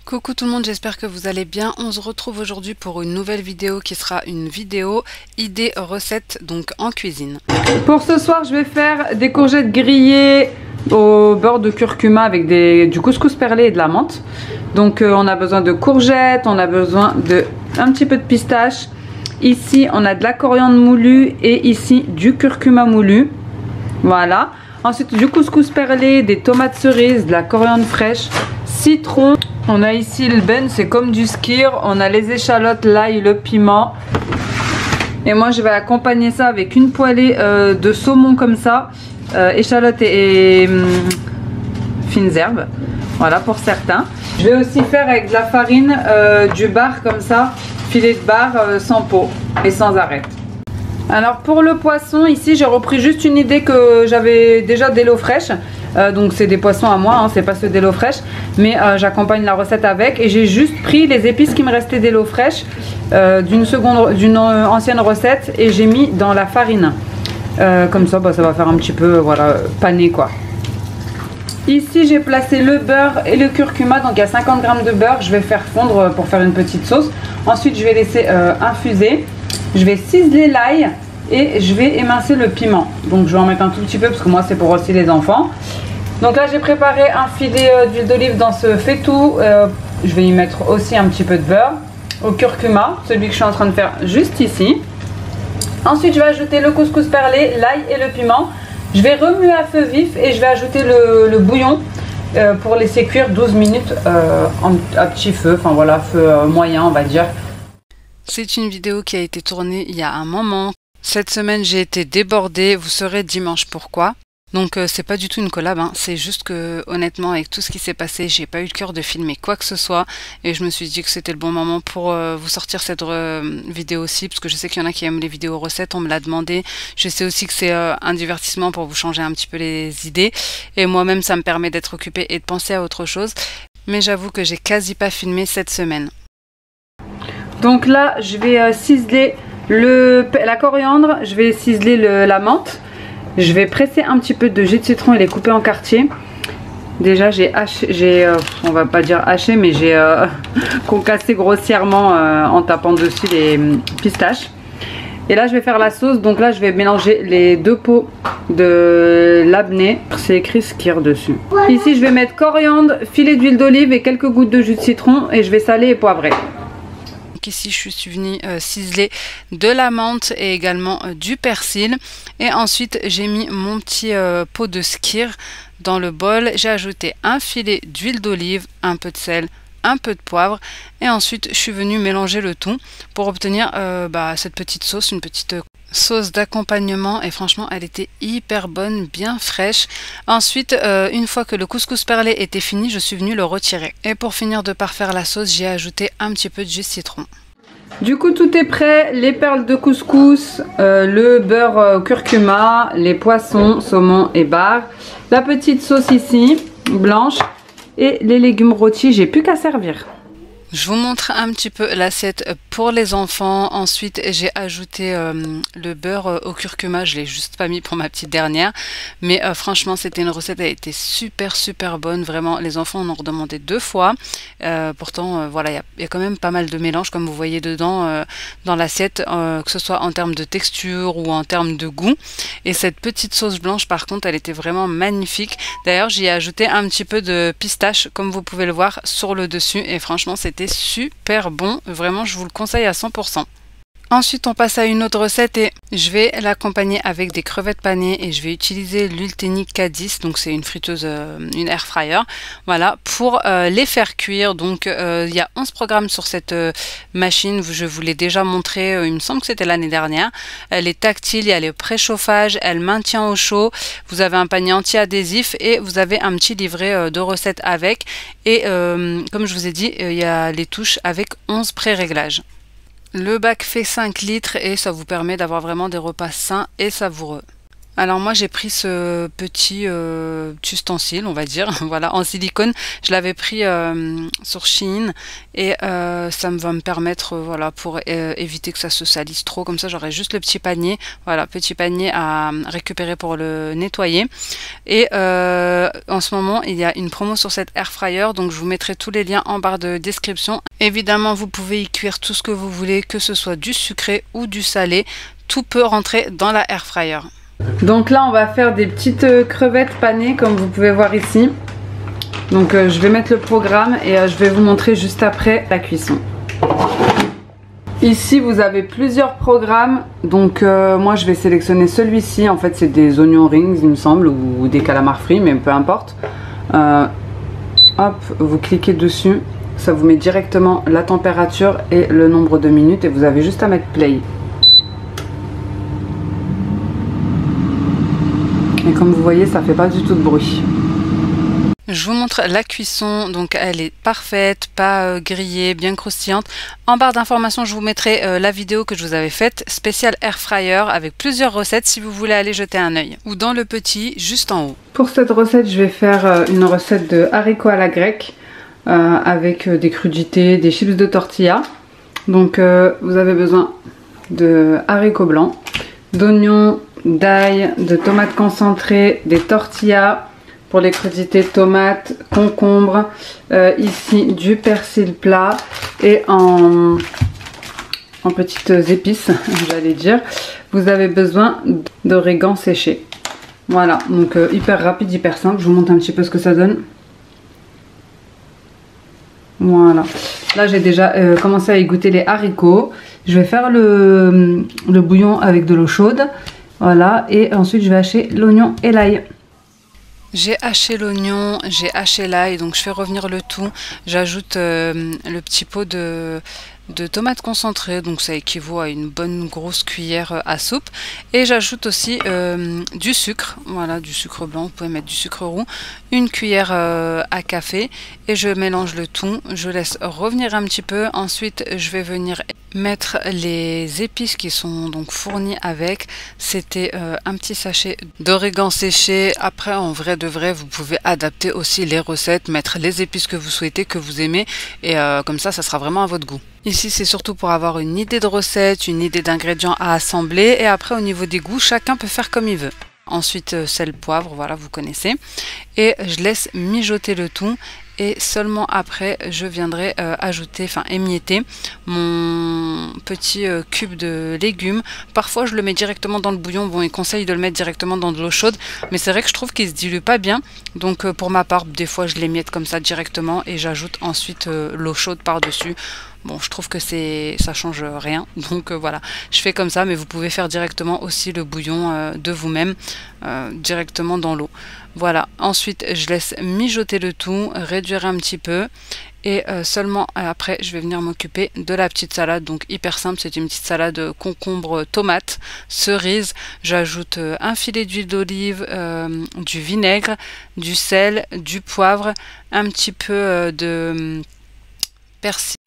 Coucou tout le monde, j'espère que vous allez bien. On se retrouve aujourd'hui pour une nouvelle vidéo qui sera une vidéo idée recette donc en cuisine. Pour ce soir, je vais faire des courgettes grillées au beurre de curcuma avec du couscous perlé et de la menthe. Donc on a besoin de courgettes, on a besoin de un petit peu de pistache. Ici, on a de la coriandre moulue et ici du curcuma moulu. Voilà. Ensuite, du couscous perlé, des tomates cerises, de la coriandre fraîche, citron. On a ici le ben, c'est comme du skyr. On a les échalotes, l'ail, le piment. Et moi, je vais accompagner ça avec une poêlée de saumon comme ça. Échalotes et fines herbes. Voilà pour certains. Je vais aussi faire avec de la farine, du bar comme ça. Filet de bar sans peau et sans arête. Alors pour le poisson, ici j'ai repris juste une idée que j'avais déjà d'Hello Fresh. Donc c'est des poissons à moi, hein, c'est pas ceux d'Hello Fresh. Mais j'accompagne la recette avec. Et j'ai juste pris les épices qui me restaient d'Hello Fresh d'une ancienne recette. Et j'ai mis dans la farine. Comme ça, bah, ça va faire un petit peu voilà, pané quoi. Ici j'ai placé le beurre et le curcuma. Donc il y a 50 g de beurre. Je vais faire fondre pour faire une petite sauce. Ensuite je vais laisser infuser. Je vais ciseler l'ail et je vais émincer le piment. Donc je vais en mettre un tout petit peu parce que moi c'est pour aussi les enfants. Donc là j'ai préparé un filet d'huile d'olive dans ce faitout. Je vais y mettre aussi un petit peu de beurre. Au curcuma, celui que je suis en train de faire juste ici. Ensuite je vais ajouter le couscous perlé, l'ail et le piment. Je vais remuer à feu vif et je vais ajouter le bouillon pour laisser cuire 12 minutes à petit feu. Enfin voilà, feu moyen on va dire. C'est une vidéo qui a été tournée il y a un moment. Cette semaine j'ai été débordée, vous saurez dimanche pourquoi. Donc c'est pas du tout une collab, hein. C'est juste que honnêtement avec tout ce qui s'est passé, j'ai pas eu le cœur de filmer quoi que ce soit. Et je me suis dit que c'était le bon moment pour vous sortir cette vidéo aussi. Parce que je sais qu'il y en a qui aiment les vidéos recettes, on me l'a demandé. Je sais aussi que c'est un divertissement pour vous changer un petit peu les idées. Et moi-même ça me permet d'être occupée et de penser à autre chose. Mais j'avoue que j'ai quasi pas filmé cette semaine. Donc là je vais ciseler la coriandre, je vais ciseler la menthe. Je vais presser un petit peu de jus de citron et les couper en quartiers. Déjà on va pas dire haché, mais j'ai concassé grossièrement en tapant dessus les pistaches. Et là je vais faire la sauce, donc là je vais mélanger les deux pots de labné. C'est écrit skyr dessus. Ici je vais mettre coriandre, filet d'huile d'olive et quelques gouttes de jus de citron et je vais saler et poivrer. Ici je suis venue ciseler de la menthe et également du persil. Et ensuite j'ai mis mon petit pot de skyr dans le bol. J'ai ajouté un filet d'huile d'olive, un peu de sel, un peu de poivre. Et ensuite je suis venue mélanger le tout pour obtenir cette petite sauce, une petite sauce d'accompagnement. Et franchement elle était hyper bonne, bien fraîche. Ensuite une fois que le couscous perlé était fini, je suis venue le retirer. Et pour finir de parfaire la sauce, j'ai ajouté un petit peu de jus de citron. Du coup tout est prêt, les perles de couscous, le beurre curcuma, les poissons, saumon et bar, la petite sauce ici, blanche, et les légumes rôtis, j'ai plus qu'à servir. Je vous montre un petit peu l'assiette pour les enfants. Ensuite j'ai ajouté le beurre au curcuma. Je l'ai juste pas mis pour ma petite dernière. Mais franchement c'était une recette, elle a été super bonne. Vraiment les enfants en ont redemandé 2 fois. Pourtant voilà, il y a quand même pas mal de mélange comme vous voyez dedans dans l'assiette. Que ce soit en termes de texture ou en termes de goût. Et cette petite sauce blanche par contre elle était vraiment magnifique. D'ailleurs j'y ai ajouté un petit peu de pistache comme vous pouvez le voir sur le dessus. Et franchement c'était super bon, vraiment je vous le conseille. conseille à 100%. Ensuite, on passe à une autre recette et je vais l'accompagner avec des crevettes panées et je vais utiliser l'Ultenic K10, donc c'est une friteuse, une air fryer, voilà, pour les faire cuire. Donc il y a 11 programmes sur cette machine, je vous l'ai déjà montré, il me semble que c'était l'année dernière. Elle est tactile, il y a le préchauffage, elle maintient au chaud, vous avez un panier anti-adhésif et vous avez un petit livret de recettes avec. Et comme je vous ai dit, il y a les touches avec 11 pré-réglages. Le bac fait 5 litres et ça vous permet d'avoir vraiment des repas sains et savoureux. Alors moi j'ai pris ce petit ustensile, on va dire, voilà, en silicone. Je l'avais pris sur Shein et ça va me permettre, voilà, pour éviter que ça se salisse trop. Comme ça j'aurai juste le petit panier, voilà, petit panier à récupérer pour le nettoyer. Et en ce moment il y a une promo sur cette air fryer, donc je vous mettrai tous les liens en barre de description. Évidemment vous pouvez y cuire tout ce que vous voulez, que ce soit du sucré ou du salé, tout peut rentrer dans la air fryer. Donc là on va faire des petites crevettes panées comme vous pouvez voir ici. Donc je vais mettre le programme et je vais vous montrer juste après la cuisson. Ici vous avez plusieurs programmes, donc moi je vais sélectionner celui-ci. En fait c'est des oignons rings il me semble, ou des calamars frits, mais peu importe. Hop, vous cliquez dessus, ça vous met directement la température et le nombre de minutes et vous avez juste à mettre play. Et comme vous voyez, ça fait pas du tout de bruit. Je vous montre la cuisson, donc elle est parfaite, pas grillée, bien croustillante. En barre d'informations, je vous mettrai la vidéo que je vous avais faite, spéciale air fryer, avec plusieurs recettes si vous voulez aller jeter un œil. Ou dans le petit, juste en haut. Pour cette recette, je vais faire une recette de haricots à la grecque, avec des crudités, des chips de tortilla. Donc vous avez besoin de haricots blancs, d'oignons, d'ail, de tomates concentrées, des tortillas pour les crudités, tomates, concombres, ici du persil plat et en petites épices, j'allais dire. Vous avez besoin d'origan séché. Voilà, donc hyper rapide, hyper simple. Je vous montre un petit peu ce que ça donne. Voilà, là j'ai déjà commencé à égoutter les haricots. Je vais faire le bouillon avec de l'eau chaude. Voilà, et ensuite je vais hacher l'oignon et l'ail. J'ai haché l'oignon, j'ai haché l'ail, donc je fais revenir le tout. J'ajoute le petit pot de tomates concentrées, donc ça équivaut à une bonne grosse cuillère à soupe. Et j'ajoute aussi du sucre, voilà, du sucre blanc, vous pouvez mettre du sucre roux, une cuillère à café et je mélange le tout. Je laisse revenir un petit peu, ensuite je vais venir mettre les épices qui sont donc fournies avec. C'était un petit sachet d'origan séché. Après, en vrai de vrai, vous pouvez adapter aussi les recettes, mettre les épices que vous souhaitez, que vous aimez, et comme ça sera vraiment à votre goût. Ici, c'est surtout pour avoir une idée de recette, une idée d'ingrédients à assembler, et après au niveau des goûts, chacun peut faire comme il veut. Ensuite, sel, poivre, voilà, vous connaissez. Et je laisse mijoter le tout. Et seulement après, je viendrai ajouter, enfin émietter mon petit cube de légumes. Parfois, je le mets directement dans le bouillon. Bon, il conseille de le mettre directement dans de l'eau chaude. Mais c'est vrai que je trouve qu'il se dilue pas bien. Donc, pour ma part, des fois, je l'émiette comme ça directement. Et j'ajoute ensuite l'eau chaude par-dessus. Bon, je trouve que ça change rien. Donc, voilà, je fais comme ça. Mais vous pouvez faire directement aussi le bouillon de vous-même, directement dans l'eau. Voilà, ensuite je laisse mijoter le tout, réduire un petit peu et seulement après je vais venir m'occuper de la petite salade. Donc hyper simple, c'est une petite salade concombre, tomate, cerise. J'ajoute un filet d'huile d'olive, du vinaigre, du sel, du poivre, un petit peu de persil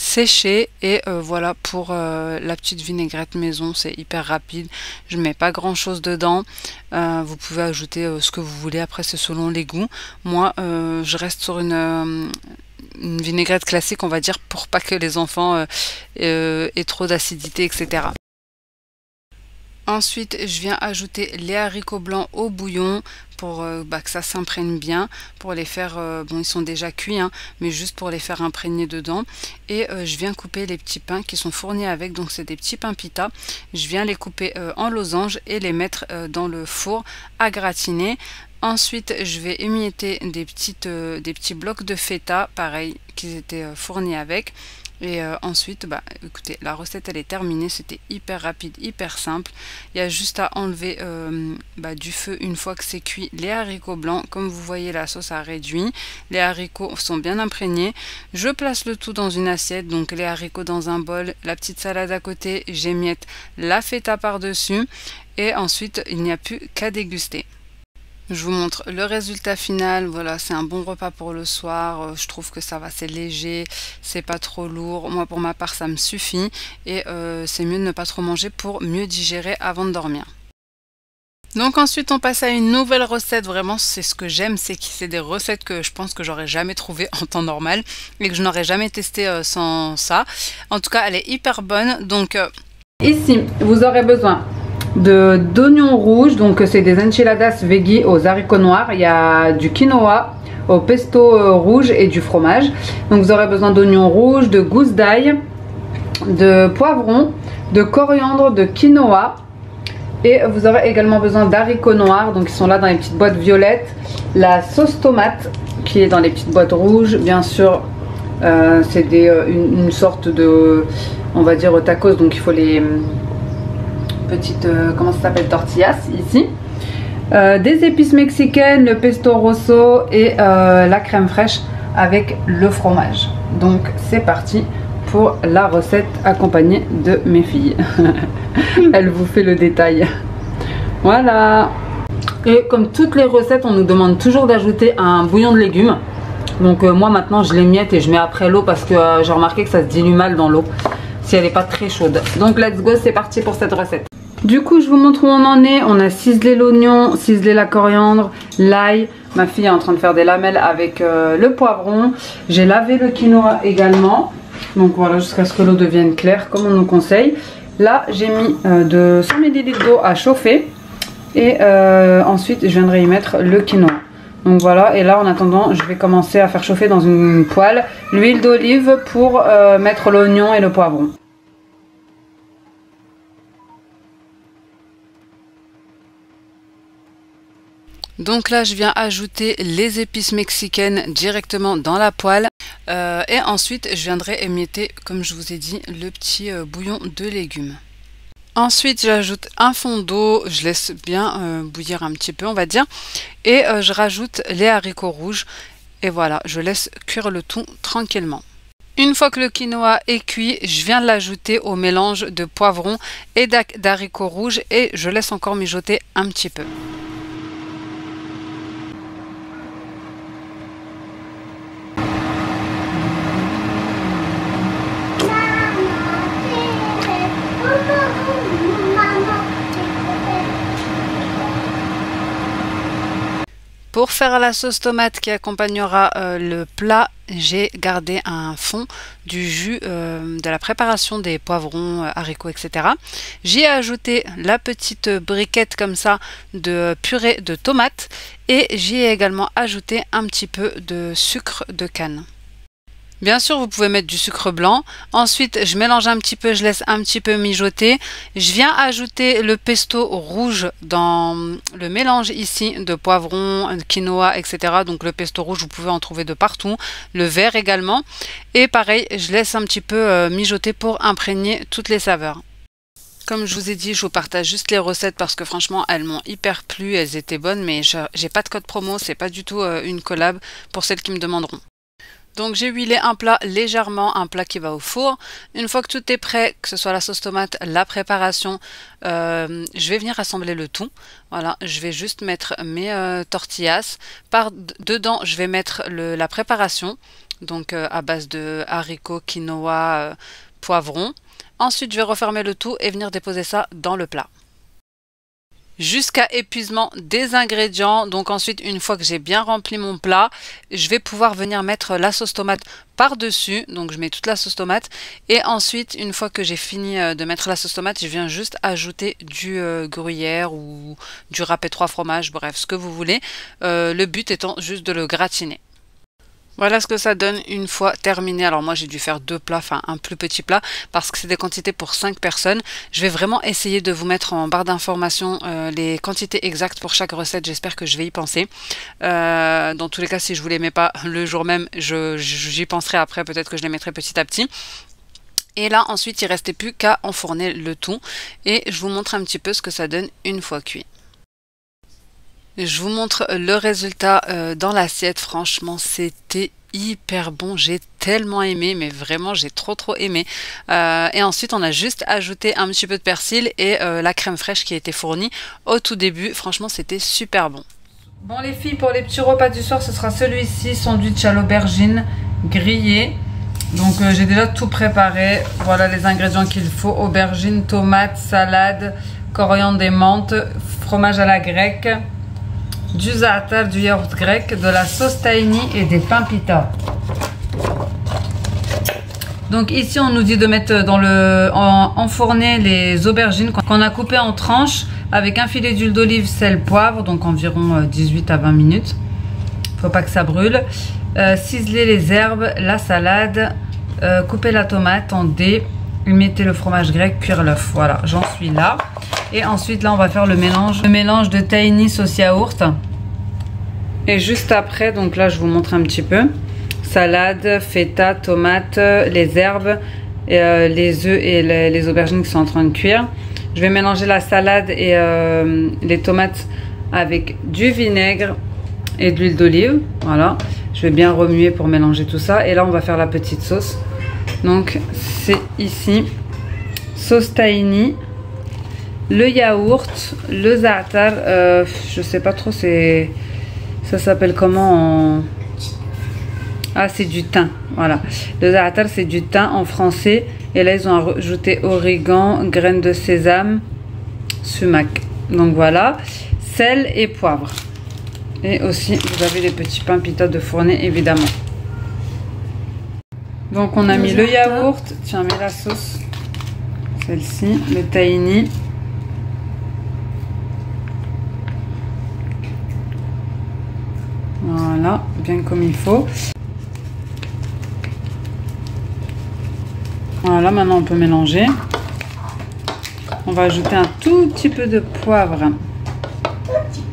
séché et voilà pour la petite vinaigrette maison. C'est hyper rapide, je mets pas grand chose dedans. Vous pouvez ajouter ce que vous voulez, après c'est selon les goûts. Moi je reste sur une vinaigrette classique, on va dire, pour pas que les enfants aient trop d'acidité, etc. Ensuite, je viens ajouter les haricots blancs au bouillon pour que ça s'imprègne bien, pour les faire, bon ils sont déjà cuits, hein, mais juste pour les faire imprégner dedans. Et je viens couper les petits pains qui sont fournis avec, donc c'est des petits pains pita. Je viens les couper en losanges et les mettre dans le four à gratiner. Ensuite, je vais émietter des petits blocs de feta, pareil, qui étaient fournis avec. Et ensuite, bah, écoutez, la recette elle est terminée, c'était hyper rapide, hyper simple. Il y a juste à enlever du feu une fois que c'est cuit les haricots blancs. Comme vous voyez, la sauce a réduit, les haricots sont bien imprégnés. Je place le tout dans une assiette, donc les haricots dans un bol, la petite salade à côté, j'émiette la feta par-dessus et ensuite il n'y a plus qu'à déguster. Je vous montre le résultat final. Voilà, c'est un bon repas pour le soir. Je trouve que ça va, c'est léger, c'est pas trop lourd. Moi, pour ma part, ça me suffit. Et c'est mieux de ne pas trop manger pour mieux digérer avant de dormir. Donc ensuite, on passe à une nouvelle recette. Vraiment, c'est ce que j'aime, c'est que c'est des recettes que je pense que j'aurais jamais trouvées en temps normal et que je n'aurais jamais testé sans ça. En tout cas, elle est hyper bonne. Donc ici, vous aurez besoin d'oignons rouges, donc c'est des enchiladas veggie aux haricots noirs. Il y a du quinoa au pesto rouge et du fromage. Donc vous aurez besoin d'oignons rouges, de gousses d'ail, de poivrons, de coriandre, de quinoa. Et vous aurez également besoin d'haricots noirs, donc ils sont là dans les petites boîtes violettes. La sauce tomate qui est dans les petites boîtes rouges, bien sûr. C'est une sorte de, on va dire, tacos, donc il faut les petites, comment ça s'appelle, tortillas ici. Des épices mexicaines, le pesto rosso et la crème fraîche avec le fromage. Donc c'est parti pour la recette accompagnée de mes filles. Elle vous fait le détail. Voilà. Et comme toutes les recettes, on nous demande toujours d'ajouter un bouillon de légumes. Donc moi maintenant je l'émiette et je mets après l'eau parce que j'ai remarqué que ça se dilue mal dans l'eau si elle n'est pas très chaude. Donc let's go, c'est parti pour cette recette. Du coup, je vous montre où on en est. On a ciselé l'oignon, ciselé la coriandre, l'ail. Ma fille est en train de faire des lamelles avec le poivron. J'ai lavé le quinoa également. Donc voilà, jusqu'à ce que l'eau devienne claire, comme on nous conseille. Là, j'ai mis de 100 ml d'eau à chauffer. Et ensuite, je viendrai y mettre le quinoa. Donc voilà, et là, en attendant, je vais commencer à faire chauffer dans une poêle l'huile d'olive pour mettre l'oignon et le poivron. Donc là, je viens ajouter les épices mexicaines directement dans la poêle. Et ensuite, je viendrai émietter, comme je vous ai dit, le petit bouillon de légumes. Ensuite, j'ajoute un fond d'eau, je laisse bien bouillir un petit peu, on va dire. Et je rajoute les haricots rouges. Et voilà, je laisse cuire le tout tranquillement. Une fois que le quinoa est cuit, je viens l'ajouter au mélange de poivrons et d'haricots rouges. Et je laisse encore mijoter un petit peu. Pour faire la sauce tomate qui accompagnera le plat, j'ai gardé un fond du jus de la préparation des poivrons, haricots, etc. J'y ai ajouté la petite briquette comme ça de purée de tomates et j'y ai également ajouté un petit peu de sucre de canne. Bien sûr, vous pouvez mettre du sucre blanc. Ensuite, je mélange un petit peu, je laisse un petit peu mijoter. Je viens ajouter le pesto rouge dans le mélange ici de poivrons, quinoa, etc. Donc le pesto rouge, vous pouvez en trouver de partout. Le vert également. Et pareil, je laisse un petit peu mijoter pour imprégner toutes les saveurs. Comme je vous ai dit, je vous partage juste les recettes parce que franchement, elles m'ont hyper plu. Elles étaient bonnes, mais j'ai pas de code promo. C'est pas du tout une collab pour celles qui me demanderont. Donc j'ai huilé un plat légèrement, un plat qui va au four. Une fois que tout est prêt, que ce soit la sauce tomate, la préparation, je vais venir assembler le tout. Voilà, je vais juste mettre mes tortillas. Dedans, je vais mettre la préparation, donc à base de haricots, quinoa, poivrons. Ensuite, je vais refermer le tout et venir déposer ça dans le plat. Jusqu'à épuisement des ingrédients. Donc ensuite, une fois que j'ai bien rempli mon plat, je vais pouvoir venir mettre la sauce tomate par-dessus. Donc je mets toute la sauce tomate. Et ensuite, une fois que j'ai fini de mettre la sauce tomate, je viens juste ajouter du gruyère ou du râpé 3 fromages, bref, ce que vous voulez. Le but étant juste de le gratiner. Voilà ce que ça donne une fois terminé. Alors moi j'ai dû faire 2 plats, enfin un plus petit plat parce que c'est des quantités pour 5 personnes. Je vais vraiment essayer de vous mettre en barre d'informations les quantités exactes pour chaque recette. J'espère que je vais y penser. Dans tous les cas, si je vous les mets pas le jour même, j'y penserai après. Peut-être que je les mettrai petit à petit. Et là, ensuite, il restait plus qu'à enfourner le tout. Et je vous montre un petit peu ce que ça donne une fois cuit. Je vous montre le résultat dans l'assiette. Franchement, c'était hyper bon. J'ai tellement aimé, mais vraiment, j'ai trop aimé. Et ensuite, on a juste ajouté un petit peu de persil et la crème fraîche qui a été fournie au tout début. Franchement, c'était super bon. Bon les filles, pour les petits repas du soir, ce sera celui-ci, sandwich à l'aubergine grillé. Donc j'ai déjà tout préparé. Voilà les ingrédients qu'il faut. Aubergine, tomates, salade, coriandre et menthe, fromage à la grecque, du za'atar, du yaourt grec, de la sauce tahini et des pains pita. Donc ici on nous dit de mettre enfourner les aubergines qu'on a coupées en tranches avec un filet d'huile d'olive, sel, poivre, donc environ 18 à 20 minutes. Faut pas que ça brûle. Ciseler les herbes, la salade, couper la tomate en dés, mettez le fromage grec, cuire l'œuf. Voilà, j'en suis là. Et ensuite là on va faire le mélange de tahini sauce yaourt. Et juste après, donc là je vous montre un petit peu. Salade, feta, tomate, les herbes, les œufs et les aubergines qui sont en train de cuire. Je vais mélanger la salade et les tomates avec du vinaigre et de l'huile d'olive. Voilà, je vais bien remuer pour mélanger tout ça. Et là on va faire la petite sauce. Donc c'est ici sauce tahini, le yaourt, le za'atar, je sais pas trop, ça s'appelle comment en... Ah, c'est du thym, voilà. Le za'atar c'est du thym en français. Et là ils ont rajouté origan, graines de sésame, sumac. Donc voilà, sel et poivre. Et aussi vous avez les petits pains pita de fourner évidemment. Donc on a mis le yaourt, tiens mets la sauce, celle-ci, le tahini. Voilà, bien comme il faut. Voilà, maintenant on peut mélanger. On va ajouter un tout petit peu de poivre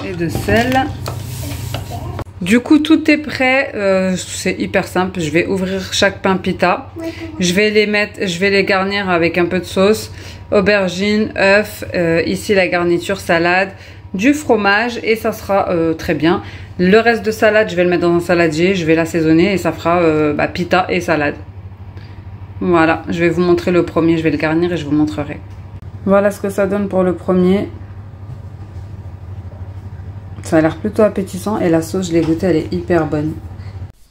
et de sel. Du coup, tout est prêt. C'est hyper simple. Je vais ouvrir chaque pain pita. Je vais les garnir avec un peu de sauce, aubergine, œuf. Ici la garniture salade, du fromage et ça sera très bien. Le reste de salade, je vais le mettre dans un saladier. Je vais l'assaisonner et ça fera pita et salade. Voilà, je vais vous montrer le premier, je vais le garnir et je vous montrerai. Voilà ce que ça donne pour le premier. Ça a l'air plutôt appétissant et la sauce, je l'ai goûtée, elle est hyper bonne.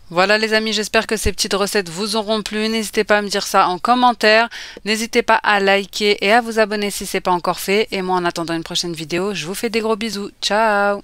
Voilà les amis, j'espère que ces petites recettes vous auront plu. N'hésitez pas à me dire ça en commentaire. N'hésitez pas à liker et à vous abonner si ce n'est pas encore fait. Et moi en attendant une prochaine vidéo, je vous fais des gros bisous. Ciao!